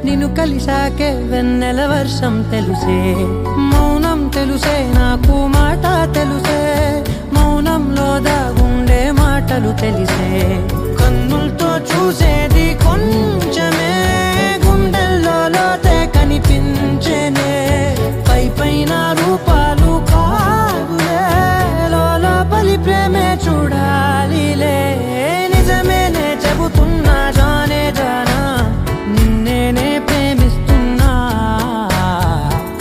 నిన్ను కలిసాకే వెన్నెల వర్షం తెలుసే, మౌనం తెలుసే నాకు మాట తెలుసే, మౌనంలో దాగుండే మాటలు తెలిసే, కన్నులతో చూసేది కొంచెమే గుండెల్లో లోతే కనిపించేనే, పై పైన రూపాలు కాదులే లోపలి ప్రేమే చూడాలిలే, నిజమేనే చెబుతున్నా జానే జానా నిన్నేనే ప్రేమిస్తున్నా,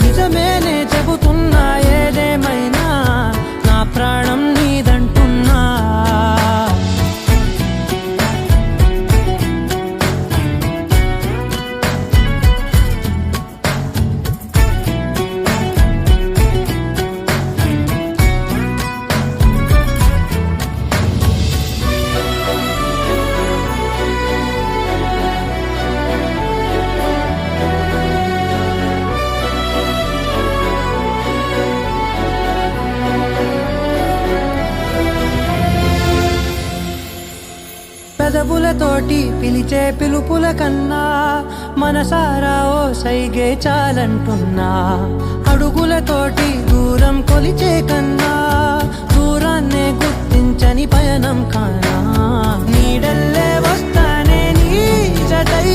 నిజమేనే చెబుతున్నా ఏదేమైనా నా ప్రాణం నీదంటున్నా. పెదవులతోటి పిలిచే పిలుపుల కన్నా మనసారా ఓ సైగే చాలంటున్నా, అడుగులతోటి దూరం కొలిచే కన్నా దూరాన్నే గుర్తించని పయనం కానా, నీడల్లే వస్తానే నీ జతై